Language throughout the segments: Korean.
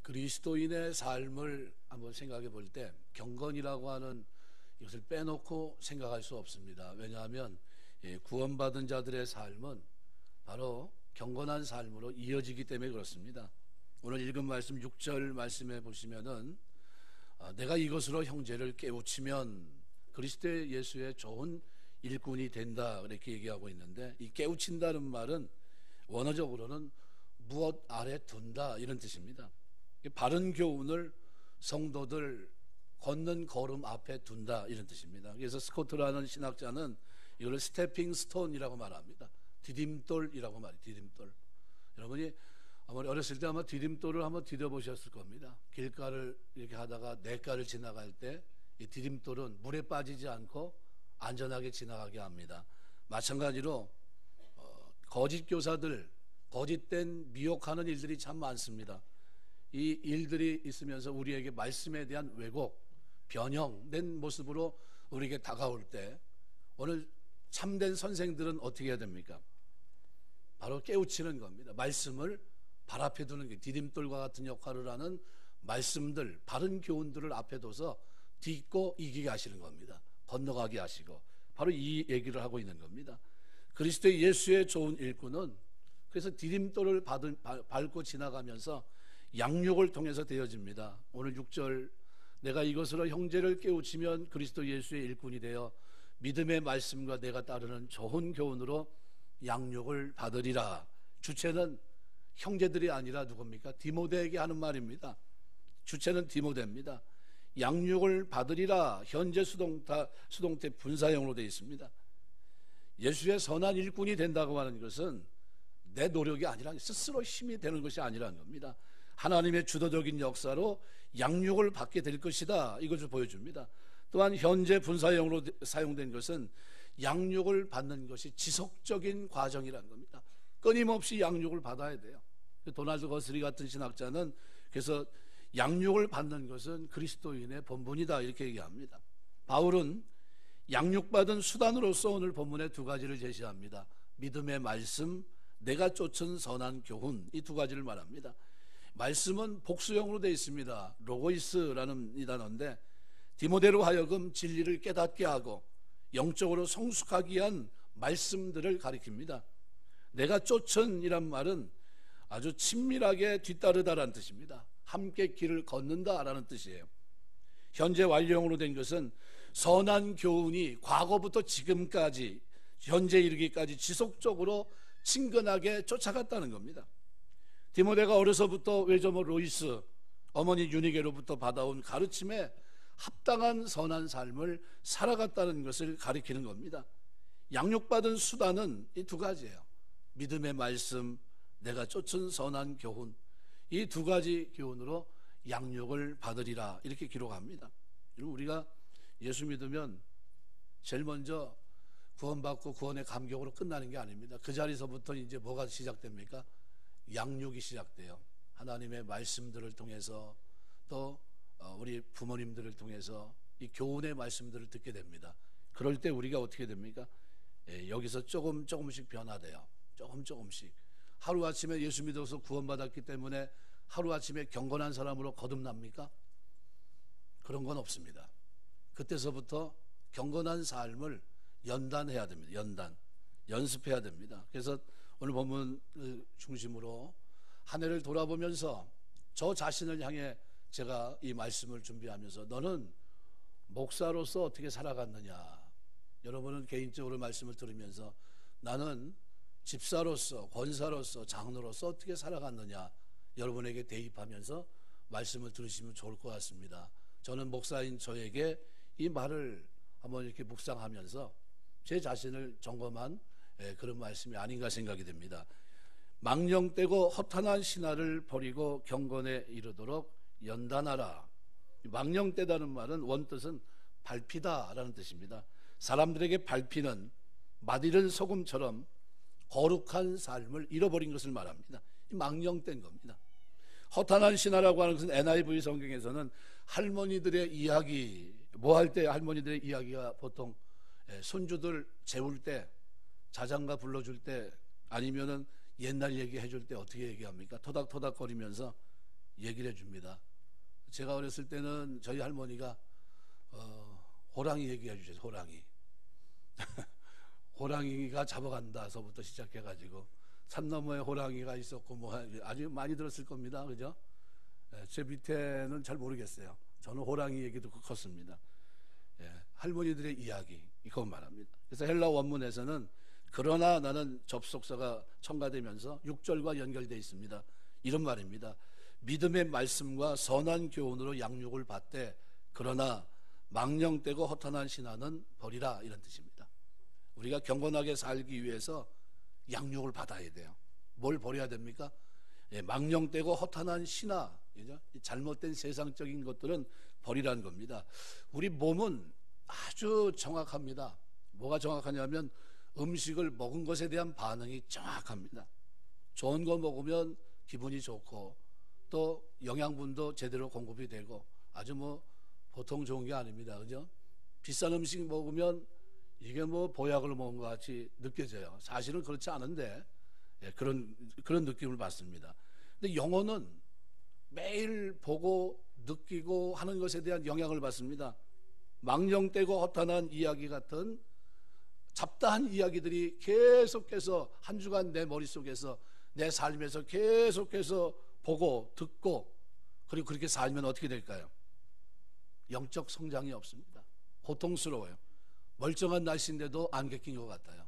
그리스도인의 삶을 한번 생각해 볼 때 경건이라고 하는 이것을 빼놓고 생각할 수 없습니다. 왜냐하면 구원받은 자들의 삶은 바로 경건한 삶으로 이어지기 때문에 그렇습니다. 오늘 읽은 말씀 6절 말씀에 보시면은 내가 이것으로 형제를 깨우치면 그리스도 예수의 좋은 일꾼이 된다 이렇게 얘기하고 있는데, 이 깨우친다는 말은 원어적으로는 무엇 아래 둔다 이런 뜻입니다. 바른 교훈을 성도들 걷는 걸음 앞에 둔다 이런 뜻입니다. 그래서 스코트라는 신학자는 이걸 스태핑 스톤이라고 말합니다. 디딤돌이라고 말해요. 디딤돌. 여러분이 아마 어렸을 때 아마 디딤돌을 한번 디뎌보셨을 겁니다. 길가를 이렇게 하다가 냇가를 지나갈 때 이 디딤돌은 물에 빠지지 않고 안전하게 지나가게 합니다. 마찬가지로 거짓 교사들, 거짓된 미혹하는 일들이 참 많습니다. 이 일들이 있으면서 우리에게 말씀에 대한 왜곡, 변형된 모습으로 우리에게 다가올 때 오늘 참된 선생들은 어떻게 해야 됩니까? 바로 깨우치는 겁니다. 말씀을 발 앞에 두는 게 디딤돌과 같은 역할을 하는 말씀들, 바른 교훈들을 앞에 둬서 딛고 이기게 하시는 겁니다. 건너가게 하시고, 바로 이 얘기를 하고 있는 겁니다. 그리스도 예수의 좋은 일꾼은 그래서 디딤돌을 밟고 지나가면서 양육을 통해서 되어집니다. 오늘 6절, 내가 이것으로 형제를 깨우치면 그리스도 예수의 일꾼이 되어 믿음의 말씀과 내가 따르는 좋은 교훈으로 양육을 받으리라. 주체는 형제들이 아니라 누굽니까? 디모데에게 하는 말입니다. 주체는 디모데입니다. 양육을 받으리라. 현재 수동태 분사형으로 되어 있습니다. 예수의 선한 일꾼이 된다고 하는 것은 내 노력이 아니라 스스로 힘이 되는 것이 아니라는 겁니다. 하나님의 주도적인 역사로 양육을 받게 될 것이다, 이것을 보여줍니다. 또한 현재 분사형으로 사용된 것은 양육을 받는 것이 지속적인 과정이라는 겁니다. 끊임없이 양육을 받아야 돼요. 도널드 거스리 같은 신학자는 그래서 양육을 받는 것은 그리스도인의 본분이다 이렇게 얘기합니다. 바울은 양육받은 수단으로서 오늘 본문에 두 가지를 제시합니다. 믿음의 말씀, 내가 쫓은 선한 교훈, 이 두 가지를 말합니다. 말씀은 복수형으로 되어 있습니다. 로고이스라는 이 단어인데, 디모데로 하여금 진리를 깨닫게 하고 영적으로 성숙하게 한 말씀들을 가리킵니다. 내가 쫓은 이란 말은 아주 친밀하게 뒤따르다라는 뜻입니다. 함께 길을 걷는다라는 뜻이에요. 현재 완료형으로 된 것은 선한 교훈이 과거부터 지금까지 현재 이르기까지 지속적으로 친근하게 쫓아갔다는 겁니다. 디모데가 어려서부터 외조모 로이스, 어머니 유니게로부터 받아온 가르침에 합당한 선한 삶을 살아갔다는 것을 가리키는 겁니다. 양육받은 수단은 이 두 가지예요. 믿음의 말씀, 내가 쫓은 선한 교훈, 이 두 가지 교훈으로 양육을 받으리라 이렇게 기록합니다. 우리가 예수 믿으면 제일 먼저 구원받고 구원의 감격으로 끝나는 게 아닙니다. 그 자리서부터 이제 뭐가 시작됩니까? 양육이 시작돼요. 하나님의 말씀들을 통해서 또 우리 부모님들을 통해서 이 교훈의 말씀들을 듣게 됩니다. 그럴 때 우리가 어떻게 됩니까? 여기서 조금씩 변화돼요. 조금씩. 하루아침에 예수 믿어서 구원받았기 때문에 하루아침에 경건한 사람으로 거듭납니까? 그런 건 없습니다. 그때서부터 경건한 삶을 연단해야 됩니다. 연습해야 됩니다. 그래서 오늘 본문 중심으로 한 해를 돌아보면서 저 자신을 향해 제가 이 말씀을 준비하면서 너는 목사로서 어떻게 살아갔느냐, 여러분은 개인적으로 말씀을 들으면서 나는 집사로서, 권사로서, 장로로서 어떻게 살아갔느냐, 여러분에게 대입하면서 말씀을 들으시면 좋을 것 같습니다. 저는 목사인 저에게 이 말을 한번 이렇게 묵상하면서 제 자신을 점검한 그런 말씀이 아닌가 생각이 됩니다. 망령되고 허탄한 신화를 버리고 경건에 이르도록 연단하라. 망령되다는 말은 원뜻은 밟히다라는 뜻입니다. 사람들에게 밟히는 맛이른 소금처럼 거룩한 삶을 잃어버린 것을 말합니다. 망령된 겁니다. 허탄한 신화라고 하는 것은 NIV 성경에서는 할머니들의 이야기, 뭐 할 때 할머니들의 이야기가 보통 손주들 재울 때, 자장가 불러줄 때, 아니면은 옛날 얘기 해줄 때 어떻게 얘기합니까? 토닥토닥거리면서 얘기를 해줍니다. 제가 어렸을 때는 저희 할머니가 호랑이 얘기해 주셔서 호랑이 호랑이가 잡아간다서부터 시작해가지고 산 너머에 호랑이가 있었고 뭐 아주 많이 들었을 겁니다. 그죠? 제 밑에는 잘 모르겠어요. 저는 호랑이 얘기 듣고 컸습니다. 할머니들의 이야기 이거 말합니다. 그래서 헬라 원문에서는 그러나 나는 접속사가 첨가되면서 6절과 연결되어 있습니다. 이런 말입니다. 믿음의 말씀과 선한 교훈으로 양육을 받되 그러나 망령되고 허탄한 신화는 버리라, 이런 뜻입니다. 우리가 경건하게 살기 위해서 양육을 받아야 돼요. 뭘 버려야 됩니까? 망령되고 허탄한 신화, 잘못된 세상적인 것들은 버리라는 겁니다. 우리 몸은 아주 정확합니다. 뭐가 정확하냐면 음식을 먹은 것에 대한 반응이 정확합니다. 좋은 거 먹으면 기분이 좋고 또 영양분도 제대로 공급이 되고 아주 뭐 보통 좋은 게 아닙니다. 그죠? 비싼 음식 먹으면 이게 뭐 보약을 먹은 것 같이 느껴져요. 사실은 그렇지 않은데 그런 느낌을 받습니다. 근데 영혼은 매일 보고 느끼고 하는 것에 대한 영향을 받습니다. 망령되고 허탄한 이야기 같은 잡다한 이야기들이 계속해서 한 주간 내 머릿속에서 내 삶에서 계속해서 보고 듣고 그리고 그렇게 살면 어떻게 될까요? 영적 성장이 없습니다. 고통스러워요. 멀쩡한 날씨인데도 안개 낀 것 같아요.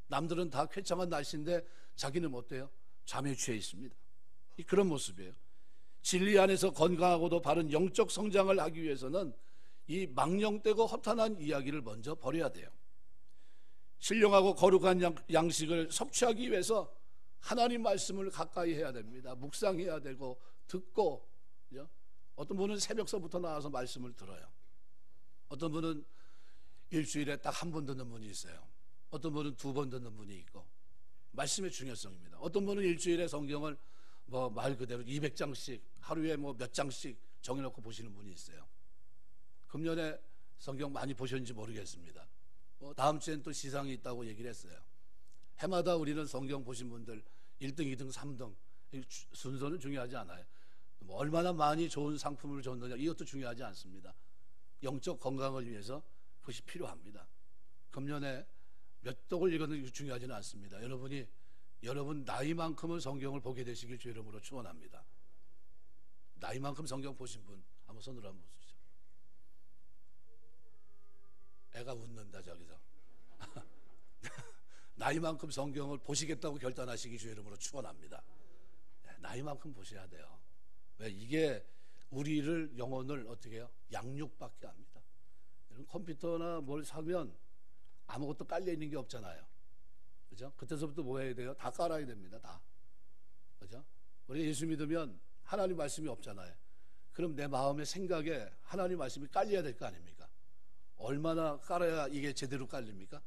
남들은 다 쾌청한 날씨인데 자기는 어때요? 잠에 취해 있습니다. 그런 모습이에요. 진리 안에서 건강하고도 바른 영적 성장을 하기 위해서는 이 망령되고 허탄한 이야기를 먼저 버려야 돼요. 신령하고 거룩한 양식을 섭취하기 위해서 하나님 말씀을 가까이 해야 됩니다. 묵상해야 되고 듣고, 그죠? 어떤 분은 새벽서부터 나와서 말씀을 들어요. 어떤 분은 일주일에 딱 한 번 듣는 분이 있어요. 어떤 분은 2번 듣는 분이 있고, 말씀의 중요성입니다. 어떤 분은 일주일에 성경을 뭐 말 그대로 200장씩 하루에 뭐 몇 장씩 정해놓고 보시는 분이 있어요. 금년에 성경 많이 보셨는지 모르겠습니다. 다음 주엔 또 시상이 있다고 얘기를 했어요. 해마다 우리는 성경 보신 분들 1등, 2등, 3등 순서는 중요하지 않아요. 뭐 얼마나 많이 좋은 상품을 줬느냐 이것도 중요하지 않습니다. 영적 건강을 위해서 그것이 필요합니다. 금년에 몇 독을 읽었는지 중요하지는 않습니다. 여러분 나이만큼은 성경을 보게 되시길 주 이름으로 축원합니다. 나이만큼 성경 보신 분 한번 손으로 한번 보시죠. 애가 웃는다 저기서. 나이만큼 성경을 보시겠다고 결단하시기 주 이름으로 축원합니다. 나이만큼 보셔야 돼요. 왜? 이게 우리를 영혼을 어떻게 해요? 양육받게 합니다. 컴퓨터나 뭘 사면 아무것도 깔려 있는 게 없잖아요. 그죠? 그때서부터 뭐 해야 돼요? 다 깔아야 됩니다. 다. 그죠? 우리 예수 믿으면 하나님 말씀이 없잖아요. 그럼 내 마음의 생각에 하나님 말씀이 깔려야 될 거 아닙니까? 얼마나 깔아야 이게 제대로 깔립니까?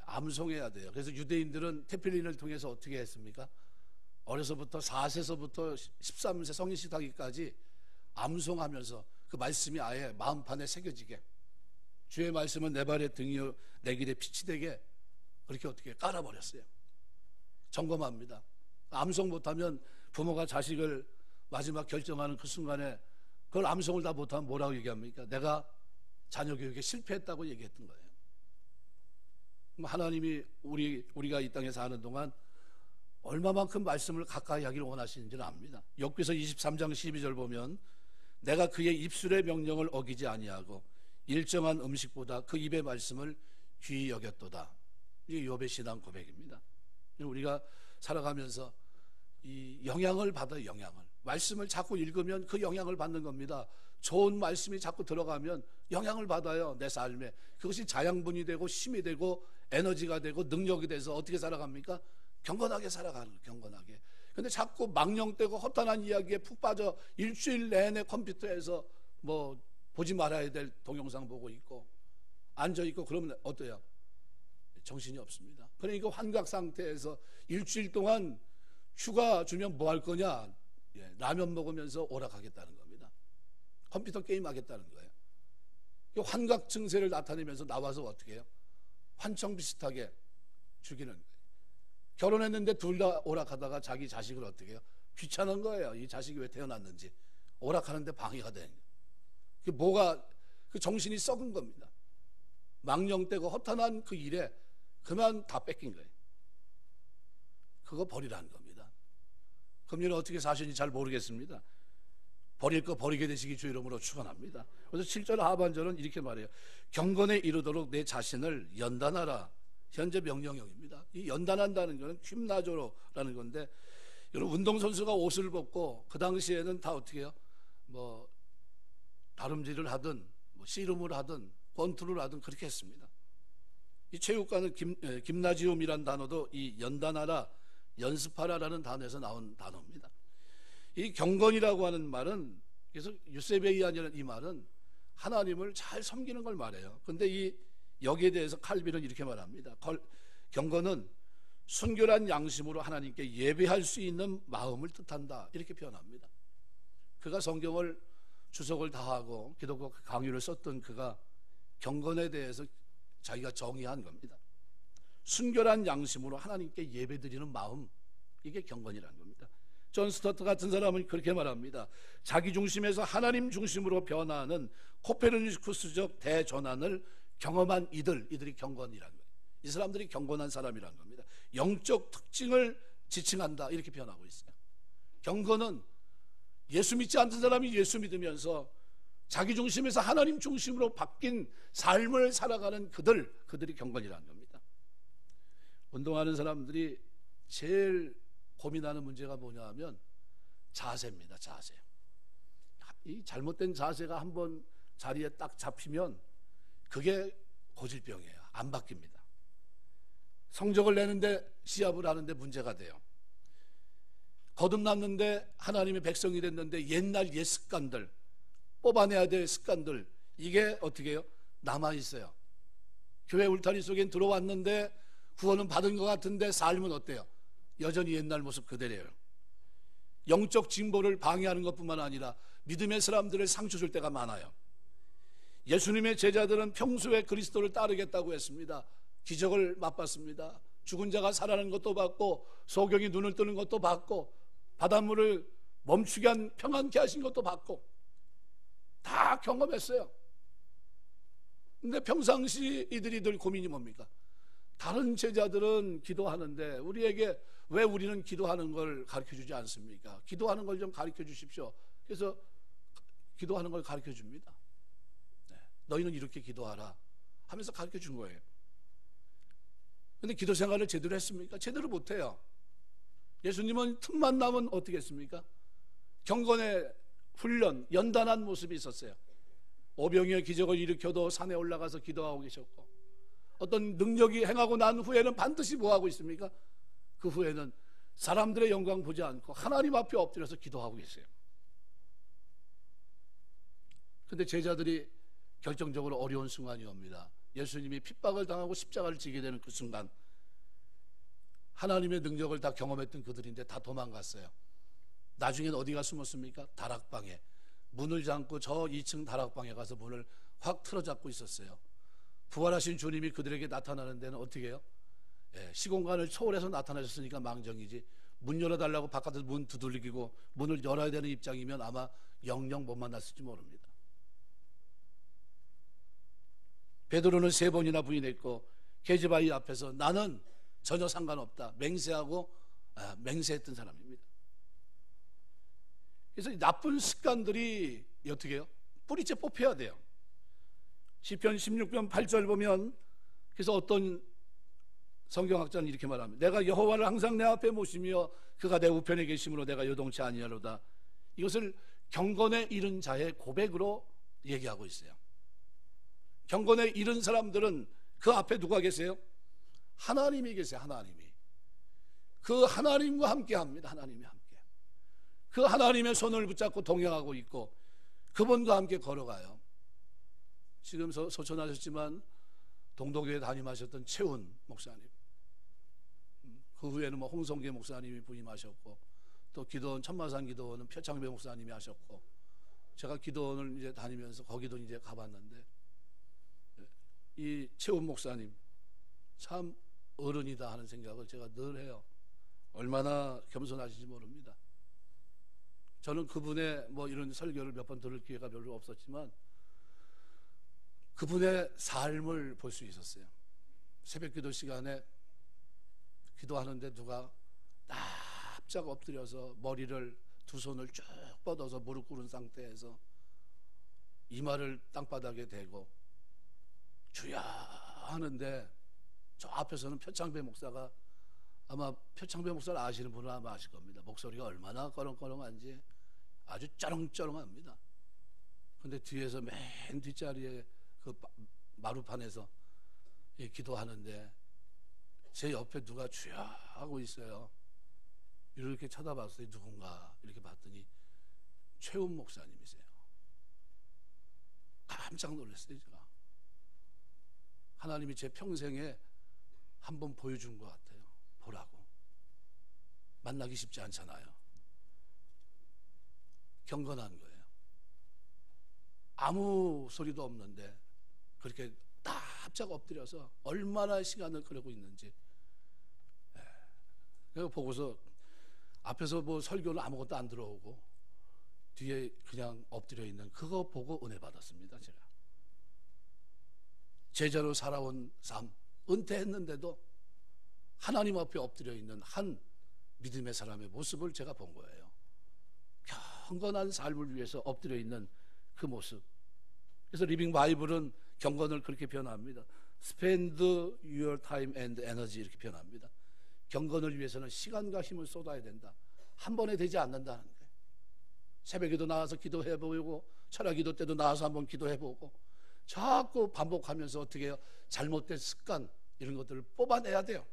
암송해야 돼요. 그래서 유대인들은 테필린을 통해서 어떻게 했습니까? 어려서부터 4세서부터 13세 성인식 하기까지 암송하면서 그 말씀이 아예 마음판에 새겨지게, 주의 말씀은 내 발의 등이요 내 길에 빛이 되게 그렇게 어떻게 깔아버렸어요. 점검합니다. 암송 못하면 부모가 자식을 마지막 결정하는 그 순간에 그걸 암송을 다 못하면 뭐라고 얘기합니까? 내가 자녀 교육에 실패했다고 얘기했던 거예요. 하나님이 우리가 이 땅에 사는 동안 얼마만큼 말씀을 가까이 하기를 원하시는지를 압니다. 욥기서 23장 12절 보면 내가 그의 입술의 명령을 어기지 아니하고 일정한 음식보다 그 입의 말씀을 귀히 여겼도다. 이게 욥의 신앙 고백입니다. 우리가 살아가면서 이 영향을 받아요. 영향을. 말씀을 자꾸 읽으면 그 영향을 받는 겁니다. 좋은 말씀이 자꾸 들어가면 영향을 받아요. 내 삶에. 그것이 자양분이 되고 힘이 되고 에너지가 되고 능력이 돼서 어떻게 살아갑니까? 경건하게 살아가는 거예요. 경건하게. 근데 자꾸 망령되고 허탄한 이야기에 푹 빠져 일주일 내내 컴퓨터에서 뭐 보지 말아야 될 동영상 보고 있고 앉아있고 그러면 어때요? 정신이 없습니다. 그러니까 환각 상태에서 일주일 동안 휴가 주면 뭐 할 거냐? 라면 먹으면서 오락하겠다는 겁니다. 컴퓨터 게임 하겠다는 거예요. 환각 증세를 나타내면서 나와서 어떻게 해요? 환청 비슷하게 죽이는 거예요. 결혼했는데 둘 다 오락하다가 자기 자식을 어떻게 해요? 귀찮은 거예요. 이 자식이 왜 태어났는지. 오락하는데 방해가 되는 거예요. 그 뭐가, 그 정신이 썩은 겁니다. 망령되고 허탄한 그 일에 그만 다 뺏긴 거예요. 그거 버리라는 겁니다. 금년에 어떻게 사시는지 잘 모르겠습니다. 버릴 거 버리게 되시기 주 이름으로 축원합니다. 그래서 7절 하반절은 이렇게 말해요. 경건에 이르도록 내 자신을 연단하라. 현재 명령형입니다. 이 연단한다는 것은 튑나조로라는 건데, 여러분 운동선수가 옷을 벗고 그 당시에는 다 어떻게 해요? 뭐 다름질을 하든 뭐 씨름을 하든 권투를 하든 그렇게 했습니다. 이 체육관은 김나지움이란 단어도 이 연단하라, 연습하라라는 단어에서 나온 단어입니다. 이 경건이라고 하는 말은, 그래서 유세베이안이라는 이 말은 하나님을 잘 섬기는 걸 말해요. 근데 이 여기에 대해서 칼빈은 이렇게 말합니다. 경건은 순결한 양심으로 하나님께 예배할 수 있는 마음을 뜻한다, 이렇게 표현합니다. 그가 성경을 주석을 다하고 기독교 강의를 썼던 그가 경건에 대해서 자기가 정의한 겁니다. 순결한 양심으로 하나님께 예배드리는 마음, 이게 경건이라는 겁니다. 존 스토트 같은 사람은 그렇게 말합니다. 자기 중심에서 하나님 중심으로 변화하는 코페르니쿠스적 대전환을 경험한 이들이 경건이라는 거예요. 이 사람들이 경건한 사람이라는 겁니다. 영적 특징을 지칭한다, 이렇게 표현하고 있어요. 경건은 예수 믿지 않는 사람이 예수 믿으면서 자기 중심에서 하나님 중심으로 바뀐 삶을 살아가는 그들이 경건이라는 겁니다. 운동하는 사람들이 제일 고민하는 문제가 뭐냐 하면 자세입니다. 자세. 이 잘못된 자세가 한번 자리에 딱 잡히면 그게 고질병이에요. 안 바뀝니다. 성적을 내는데, 시합을 하는데 문제가 돼요. 거듭났는데 하나님의 백성이 됐는데 옛날 옛 습관들, 뽑아내야 될 습관들, 이게 어떻게 해요? 남아있어요. 교회 울타리 속엔 들어왔는데 구원은 받은 것 같은데 삶은 어때요? 여전히 옛날 모습 그대로예요. 영적 진보를 방해하는 것뿐만 아니라 믿음의 사람들을 상처 줄 때가 많아요. 예수님의 제자들은 평소에 그리스도를 따르겠다고 했습니다. 기적을 맛봤습니다. 죽은 자가 살아나는 것도 봤고, 소경이 눈을 뜨는 것도 봤고, 바닷물을 멈추게 한 평안케 하신 것도 봤고, 다 경험했어요. 근데 평상시 이들이 늘 고민이 뭡니까? 다른 제자들은 기도하는데 우리에게 왜 우리는 기도하는 걸 가르쳐주지 않습니까? 기도하는 걸 좀 가르쳐 주십시오. 그래서 기도하는 걸 가르쳐 줍니다. 네, 너희는 이렇게 기도하라 하면서 가르쳐 준 거예요. 근데 기도 생활을 제대로 했습니까? 제대로 못해요. 예수님은 틈만 나면 어떻게 했습니까? 경건의 훈련, 연단한 모습이 있었어요. 오병이어 기적을 일으켜도 산에 올라가서 기도하고 계셨고, 어떤 능력이 행하고 난 후에는 반드시 뭐하고 있습니까? 그 후에는 사람들의 영광 보지 않고 하나님 앞에 엎드려서 기도하고 계세요. 근데 제자들이 결정적으로 어려운 순간이 옵니다. 예수님이 핍박을 당하고 십자가를 지게 되는 그 순간, 하나님의 능력을 다 경험했던 그들인데 다 도망갔어요. 나중엔 어디가 숨었습니까? 다락방에, 문을 잠고 저 2층 다락방에 가서 문을 확 틀어잡고 있었어요. 부활하신 주님이 그들에게 나타나는 데는 어떻게 해요? 시공간을 초월해서 나타나셨으니까 망정이지, 문 열어달라고 바깥에서 문 두들기고 문을 열어야 되는 입장이면 아마 영영 못 만났을지 모릅니다. 베드로는 3번이나 부인했고, 계집아이 앞에서 나는 전혀 상관없다 맹세하고 맹세했던 사람입니다. 그래서 나쁜 습관들이 어떻게 해요? 뿌리째 뽑혀야 돼요. 시편 16편 8절 보면, 그래서 어떤 성경학자는 이렇게 말합니다. 내가 여호와를 항상 내 앞에 모시며 그가 내 우편에 계심으로 내가 요동치 아니하로다. 이것을 경건에 이른 자의 고백으로 얘기하고 있어요. 경건에 이른 사람들은 그 앞에 누가 계세요? 하나님이 계세요. 하나님이. 그 하나님과 함께 합니다. 하나님이 함께. 그 하나님의 손을 붙잡고 동행하고 있고 그분과 함께 걸어가요. 지금 소천하셨지만 동독교회 담임하셨던 최훈 목사님, 그 후에는 뭐 홍성계 목사님이 부임하셨고, 또 기도원 천마산 기도원은 표창배 목사님이 하셨고, 제가 기도원을 이제 다니면서 거기도 이제 가봤는데, 이 최훈 목사님 참 어른이다 하는 생각을 제가 늘 해요. 얼마나 겸손하신지 모릅니다. 저는 그분의 뭐 이런 설교를 몇 번 들을 기회가 별로 없었지만 그분의 삶을 볼 수 있었어요. 새벽 기도 시간에 기도하는데 누가 납작 엎드려서 머리를 두 손을 쭉 뻗어서 무릎 꿇은 상태에서 이마를 땅바닥에 대고 주야 하는데 저 앞에서는 표창배 목사가, 아마 표창배 목사를 아시는 분은 아마 아실 겁니다. 목소리가 얼마나 꺼렁꺼렁한지 아주 쩌렁쩌렁합니다. 근데 뒤에서 맨 뒷자리에 그 마루판에서 기도하는데 제 옆에 누가 주야 하고 있어요. 이렇게 쳐다봤어요. 누군가 이렇게 봤더니 최훈 목사님이세요. 깜짝 놀랐어요. 제가 하나님이 제 평생에 한번 보여준 것 같아요. 보라고. 만나기 쉽지 않잖아요. 경건한 거예요. 아무 소리도 없는데 그렇게 납작 엎드려서 얼마나 시간을 그러고 있는지. 내가 보고서 앞에서 뭐 설교는 아무것도 안 들어오고 뒤에 그냥 엎드려 있는 그거 보고 은혜 받았습니다. 제가 제자로 살아온 삶, 은퇴했는데도 하나님 앞에 엎드려 있는 한 믿음의 사람의 모습을 제가 본 거예요. 경건한 삶을 위해서 엎드려 있는 그 모습. 그래서 리빙 바이블은 경건을 그렇게 표현합니다. Spend your time and energy 이렇게 표현합니다. 경건을 위해서는 시간과 힘을 쏟아야 된다. 한 번에 되지 않는다는 거예요. 새벽에도 나와서 기도해보고 철야기도 때도 나와서 한번 기도해보고 자꾸 반복하면서 어떻게 해요? 잘못된 습관 이런 것들을 뽑아내야 돼요.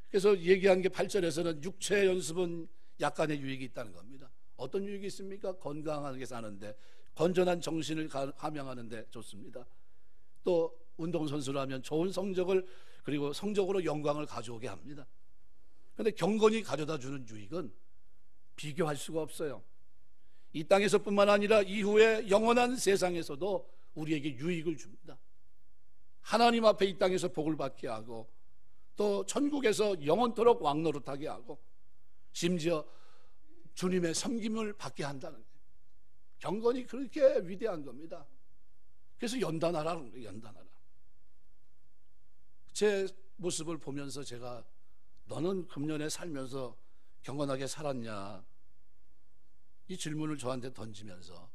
그래서 얘기한 게 8절에서는 육체 연습은 약간의 유익이 있다는 겁니다. 어떤 유익이 있습니까? 건강하게 사는데, 건전한 정신을 함양하는데 좋습니다. 또 운동선수라면 좋은 성적을, 그리고 성적으로 영광을 가져오게 합니다. 그런데 경건이 가져다 주는 유익은 비교할 수가 없어요. 이 땅에서뿐만 아니라 이후에 영원한 세상에서도 우리에게 유익을 줍니다. 하나님 앞에 이 땅에서 복을 받게 하고 또 천국에서 영원토록 왕노릇하게 하고 심지어 주님의 섬김을 받게 한다는 거예요. 경건이 그렇게 위대한 겁니다. 그래서 연단하라는 거예요. 연단하라. 제 모습을 보면서 제가 너는 금년에 살면서 경건하게 살았냐, 이 질문을 저한테 던지면서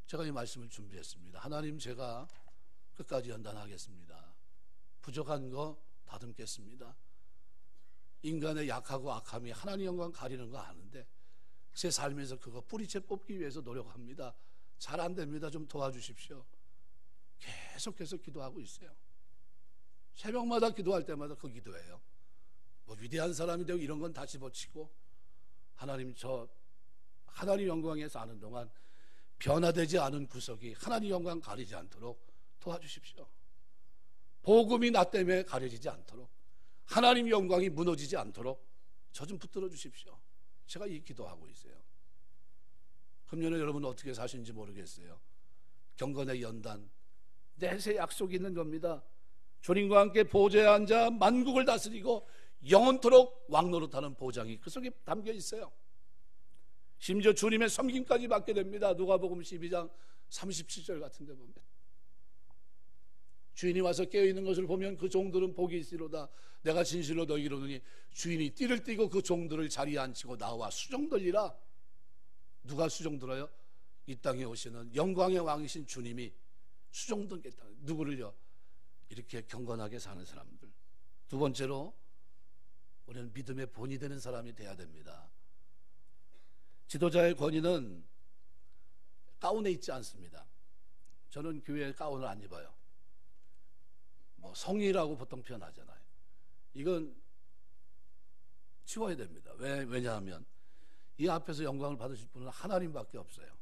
제가 이 말씀을 준비했습니다. 하나님, 제가 끝까지 연단하겠습니다. 부족한 거 다듬겠습니다. 인간의 약하고 악함이 하나님 영광 가리는 거 아는데 제 삶에서 그거 뿌리채 뽑기 위해서 노력합니다. 잘 안 됩니다. 좀 도와주십시오. 계속해서 기도하고 있어요. 새벽마다 기도할 때마다 그 기도예요. 뭐 위대한 사람이 되고 이런 건 다 집어치고 하나님, 저 하나님 영광에 사는 동안 변화되지 않은 구석이 하나님 영광 가리지 않도록 도와주십시오. 복음이 나 때문에 가려지지 않도록, 하나님 영광이 무너지지 않도록 저 좀 붙들어 주십시오. 제가 이 기도하고 있어요. 금년에 여러분 어떻게 사시는지 모르겠어요. 경건의 연단, 내세 약속이 있는 겁니다. 주님과 함께 보좌에 앉아 만국을 다스리고 영원토록 왕노릇하는 보장이 그 속에 담겨 있어요. 심지어 주님의 섬김까지 받게 됩니다. 누가복음 12장 37절 같은 데 보면 주인이 와서 깨어있는 것을 보면 그 종들은 복이 있으로다. 내가 진실로 너희에게 이르노니 주인이 띠를 띠고 그 종들을 자리에 앉히고 나와 수종들리라. 누가 수종들어요? 이 땅에 오시는 영광의 왕이신 주님이 수종들겠다. 누구를요? 이렇게 경건하게 사는 사람들. 두 번째로 우리는 믿음의 본이 되는 사람이 돼야 됩니다. 지도자의 권위는 가운에 있지 않습니다. 저는 교회에 가운을 안 입어요. 뭐 성의라고 보통 표현하잖아요. 이건 치워야 됩니다. 왜냐하면 이 앞에서 영광을 받으실 분은 하나님밖에 없어요.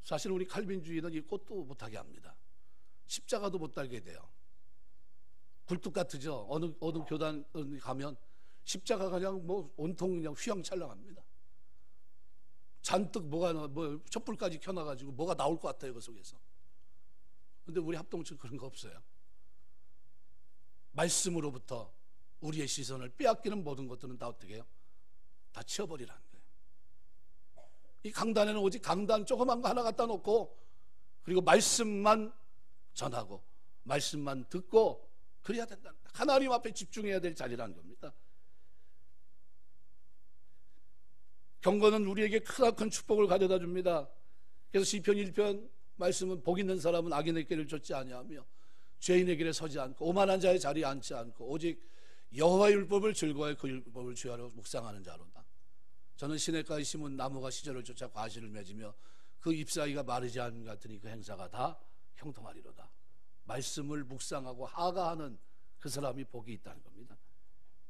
사실 우리 칼빈주의는 이 꽃도 못하게 합니다. 십자가도 못 달게 돼요. 굴뚝 같으죠. 어느 교단 가면 십자가가 그냥 뭐 온통 그냥 휘황찬란합니다. 잔뜩 뭐 촛불까지 켜놔가지고 뭐가 나올 것 같아요, 그 속에서. 근데 우리 합동층 그런 거 없어요. 말씀으로부터 우리의 시선을 빼앗기는 모든 것들은 다 어떻게 해요? 다 치워버리라는 거예요. 이 강단에는 오직 강단 조그만 거 하나 갖다 놓고 그리고 말씀만 전하고 말씀만 듣고 그래야 된다. 하나님 앞에 집중해야 될 자리라는 겁니다. 경건은 우리에게 크나큰 축복을 가져다 줍니다. 그래서 시편 1편 말씀은 복 있는 사람은 악인의 길을 쫓지 아니하며 죄인의 길에 서지 않고 오만한 자의 자리에 앉지 않고 오직 여호와의 율법을 즐거워해 그 율법을 주야로 묵상하는 자로다. 저는 시냇가에 심은 나무가 시절을 쫓아 과실을 맺으며 그 잎사귀가 마르지 않은 것 같으니 그 행사가 다 형통하리로다. 말씀을 묵상하고 하가하는 그 사람이 복이 있다는 겁니다.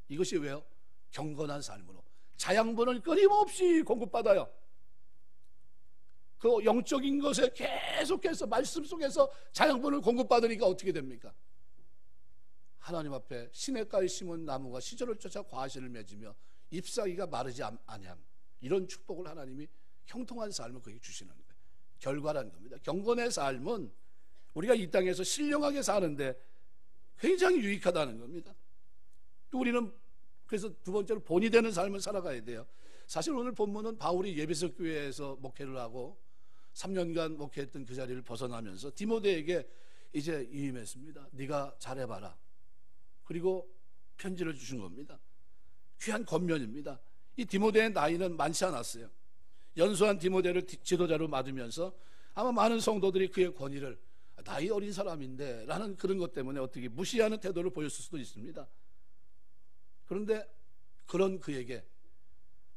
이것이 왜요? 경건한 삶으로 자양분을 끊임없이 공급받아요. 그 영적인 것에 계속해서 말씀 속에서 자양분을 공급받으니까 어떻게 됩니까? 하나님 앞에 시냇가에 심은 나무가 시절을 쫓아 과실을 맺으며 잎사귀가 마르지 아니함. 이런 축복을 하나님이 형통한 삶을 그에게 주시는 거예요. 결과라는 겁니다. 경건의 삶은 우리가 이 땅에서 신령하게 사는데 굉장히 유익하다는 겁니다. 또 우리는 그래서 두 번째로 본이 되는 삶을 살아가야 돼요. 사실 오늘 본문은 바울이 예배석 교회에서 목회를 하고 3년간 목회했던 그 자리를 벗어나면서 디모데에게 이제 위임했습니다. 네가 잘해봐라. 그리고 편지를 주신 겁니다. 귀한 권면입니다. 이 디모데의 나이는 많지 않았어요. 연소한 디모데를 지도자로 맡으면서 아마 많은 성도들이 그의 권위를 나이 어린 사람인데 라는 그런 것 때문에 어떻게 무시하는 태도를 보였을 수도 있습니다. 그런데 그런 그에게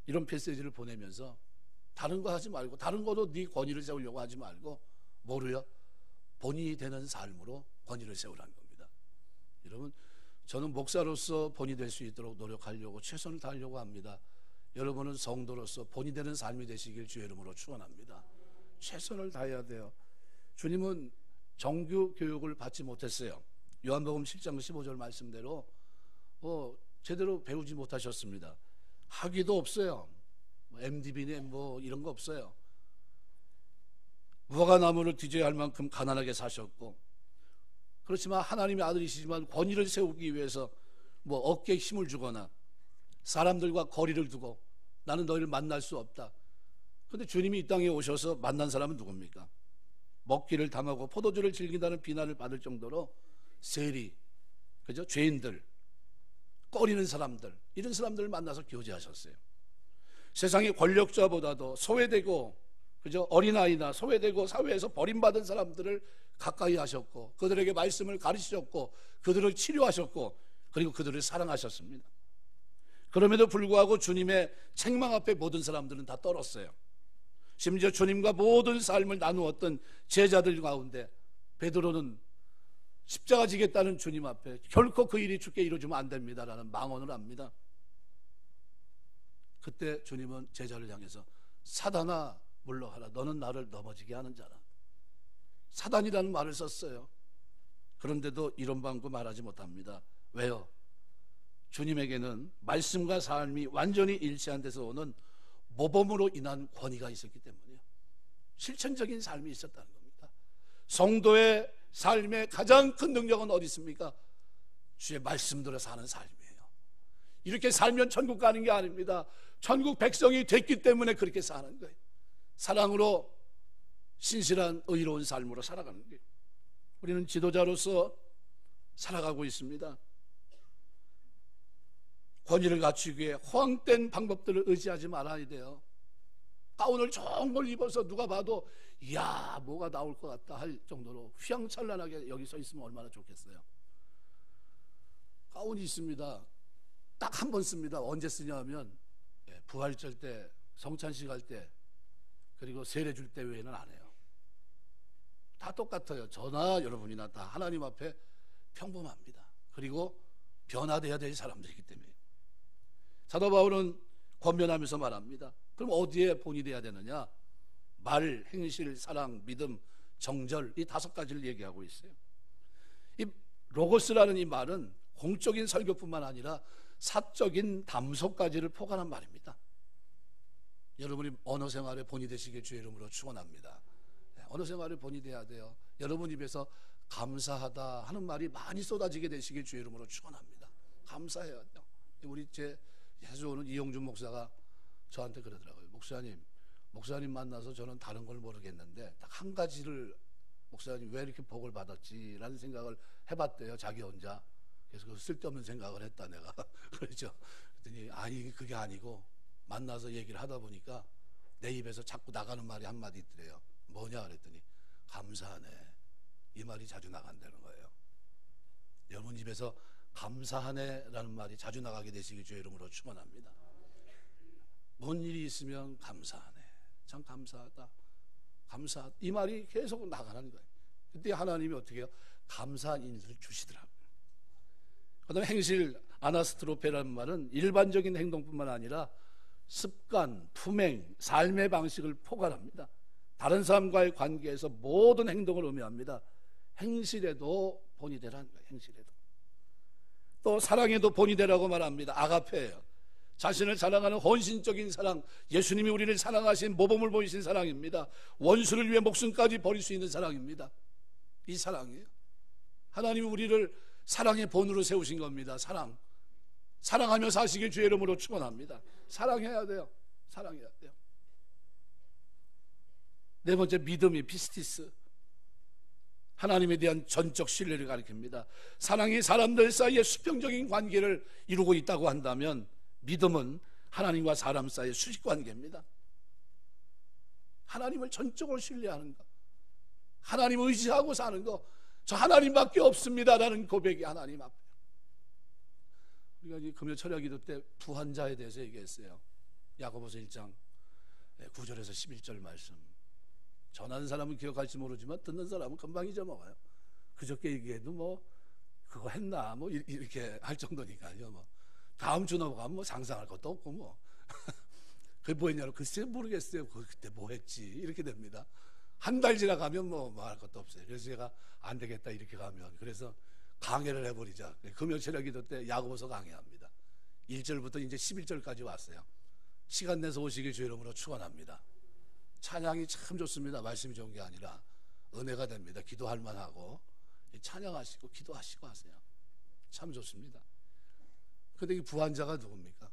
이런 메시지를 보내면서 다른 거 하지 말고 다른 거도 네 권위를 세우려고 하지 말고 뭐로요? 본이 되는 삶으로 권위를 세우라는 겁니다. 여러분, 저는 목사로서 본이 될 수 있도록 노력하려고 최선을 다하려고 합니다. 여러분은 성도로서 본이 되는 삶이 되시길 주의 이름으로 축원합니다. 최선을 다해야 돼요. 주님은 정규 교육을 받지 못했어요. 요한복음 7장 15절 말씀대로 제대로 배우지 못하셨습니다. 학위도 없어요. MDB네 뭐 이런 거 없어요. 무화과 나무를 뒤져야 할 만큼 가난하게 사셨고, 그렇지만 하나님의 아들이시지만 권위를 세우기 위해서 뭐 어깨에 힘을 주거나 사람들과 거리를 두고 나는 너희를 만날 수 없다. 그런데 주님이 이 땅에 오셔서 만난 사람은 누굽니까? 먹기를 당하고 포도주를 즐긴다는 비난을 받을 정도로 세리, 그죠? 죄인들, 꺼리는 사람들, 이런 사람들을 만나서 교제하셨어요. 세상의 권력자보다도 소외되고, 그죠? 어린아이나 소외되고 사회에서 버림받은 사람들을 가까이 하셨고, 그들에게 말씀을 가르치셨고, 그들을 치료하셨고, 그리고 그들을 사랑하셨습니다. 그럼에도 불구하고 주님의 책망 앞에 모든 사람들은 다 떨었어요. 심지어 주님과 모든 삶을 나누었던 제자들 가운데 베드로는 십자가 지겠다는 주님 앞에 결코 그 일이 주께 이루어지면 안 됩니다라는 망언을 합니다. 그때 주님은 제자를 향해서 사단아 물러가라, 너는 나를 넘어지게 하는 자라. 사단이라는 말을 썼어요. 그런데도 이런 방구 말하지 못합니다. 왜요? 주님에게는 말씀과 삶이 완전히 일치한 데서 오는 모범으로 인한 권위가 있었기 때문이에요. 실천적인 삶이 있었다는 겁니다. 성도의 삶의 가장 큰 능력은 어디 있습니까? 주의 말씀대로 사는 삶이에요. 이렇게 살면 천국 가는 게 아닙니다. 천국 백성이 됐기 때문에 그렇게 사는 거예요. 사랑으로 신실한 의로운 삶으로 살아가는 거예요. 우리는 지도자로서 살아가고 있습니다. 권위를 갖추기 위해 허황된 방법들을 의지하지 말아야 돼요. 가운을 좋은 걸 입어서 누가 봐도 이야 뭐가 나올 것 같다 할 정도로 휘황찬란하게 여기 서 있으면 얼마나 좋겠어요. 가운이 있습니다. 딱 한 번 씁니다. 언제 쓰냐 하면 부활절 때, 성찬식 할 때, 그리고 세례 줄 때 외에는 안 해요. 다 똑같아요. 저나 여러분이나 다 하나님 앞에 평범합니다. 그리고 변화돼야 될 사람들이기 때문에. 사도 바울은 권면하면서 말합니다. 그럼 어디에 본이 돼야 되느냐? 말, 행실, 사랑, 믿음, 정절, 이 5가지를 얘기하고 있어요. 이 로고스라는 이 말은 공적인 설교뿐만 아니라 사적인 담소까지를 포괄한 말입니다. 여러분이 언어 생활에 본이 되시길 주의 이름으로 축원합니다. 언어 생활에 본이 돼야 돼요. 여러분 입에서 감사하다 하는 말이 많이 쏟아지게 되시길 주의 이름으로 축원합니다. 감사해야 돼요. 우리 제 자주 오는 이용준 목사가 저한테 그러더라고요. 목사님, 목사님 만나서 저는 다른 걸 모르겠는데 딱 한 가지를 목사님 왜 이렇게 복을 받았지라는 생각을 해봤대요. 자기 혼자. 그래서 그 쓸데없는 생각을 했다 내가. 그렇죠. 그랬더니 아니 그게 아니고 만나서 얘기를 하다 보니까 내 입에서 자꾸 나가는 말이 한마디 있더래요. 뭐냐 그랬더니 감사하네. 이 말이 자주 나간다는 거예요. 여러분 입에서 감사하네 라는 말이 자주 나가게 되시길 주의 이름으로 축원합니다. 뭔 일이 있으면 감사하네. 참 감사하다. 감사하다. 이 말이 계속 나가는 거예요. 그때 하나님이 어떻게 해요? 감사한 인을 주시더라고요. 그 다음에 행실 아나스트로페라는 말은 일반적인 행동뿐만 아니라 습관, 품행, 삶의 방식을 포괄합니다. 다른 사람과의 관계에서 모든 행동을 의미합니다. 행실에도 본이 되라는 거예요. 행실에도. 또 사랑에도 본이 되라고 말합니다. 아가페예요. 자신을 사랑하는 헌신적인 사랑, 예수님이 우리를 사랑하신 모범을 보이신 사랑입니다. 원수를 위해 목숨까지 버릴 수 있는 사랑입니다. 이 사랑이에요. 하나님이 우리를 사랑의 본으로 세우신 겁니다. 사랑하며 사시길 주의 이름으로 축원합니다. 사랑해야 돼요. 사랑해야 돼요. 네 번째, 믿음이 피스티스. 하나님에 대한 전적 신뢰를 가리킵니다. 사랑이 사람들 사이에 수평적인 관계를 이루고 있다고 한다면 믿음은 하나님과 사람 사이의 수직관계입니다. 하나님을 전적으로 신뢰하는 것, 하나님을 의지하고 사는 것, 저 하나님밖에 없습니다라는 고백이 하나님 앞에. 우리가 이 금요 철야 기도 때 부한자에 대해서 얘기했어요. 야고보서 1장 9절에서 11절 말씀. 전하는 사람은 기억할지 모르지만 듣는 사람은 금방 잊어먹어요. 그저께 얘기해도 뭐 그거 했나 뭐 이렇게 할 정도니까요. 뭐 다음 주 넘어가면 뭐 상상할 것도 없고 뭐 그게 뭐 했냐고 글쎄 모르겠어요. 그때 뭐 했지 이렇게 됩니다. 한 달 지나가면 뭐 할 것도 없어요. 그래서 제가 안 되겠다 이렇게 가면 그래서 강해를 해버리자. 금요 철야 기도 때 야고보서 강해합니다. 1절부터 이제 11절까지 왔어요. 시간 내서 오시길 주의 이름으로 축원합니다. 찬양이 참 좋습니다. 말씀이 좋은 게 아니라 은혜가 됩니다. 기도할 만하고 찬양하시고 기도하시고 하세요. 참 좋습니다. 그런데 이 부한자가 누굽니까?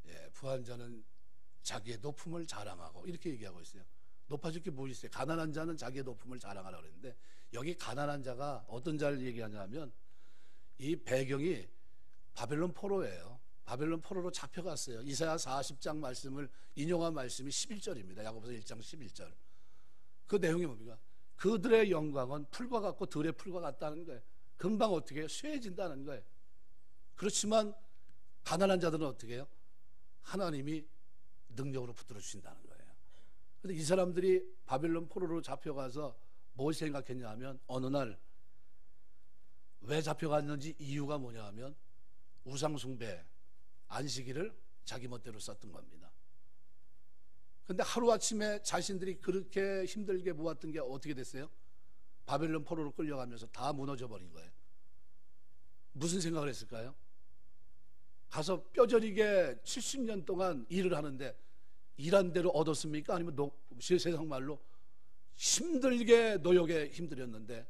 예, 부한자는 자기의 높음을 자랑하고 이렇게 얘기하고 있어요. 높아질 게 뭐 있어요? 가난한 자는 자기의 높음을 자랑하라고 그랬는데 여기 가난한 자가 어떤 자를 얘기하냐면 이 배경이 바벨론 포로예요. 바벨론 포로로 잡혀갔어요. 이사야 40장 말씀을 인용한 말씀이 11절입니다. 야고보서 1장 11절. 그 내용이 뭡니까? 그들의 영광은 풀과 같고 들의 풀과 같다는 거예요. 금방 어떻게 해요? 쇠해진다는 거예요. 그렇지만 가난한 자들은 어떻게 해요? 하나님이 능력으로 붙들어 주신다는 거예요. 그런데 이 사람들이 바벨론 포로로 잡혀가서 뭘 생각했냐 하면 어느 날 왜 잡혀갔는지 이유가 뭐냐 하면 우상숭배, 안식일을 자기 멋대로 썼던 겁니다. 그런데 하루아침에 자신들이 그렇게 힘들게 모았던 게 어떻게 됐어요? 바벨론 포로로 끌려가면서 다 무너져 버린 거예요. 무슨 생각을 했을까요? 가서 뼈저리게 70년 동안 일을 하는데 일한 대로 얻었습니까? 아니면 세상 말로 힘들게 노역에 힘들였는데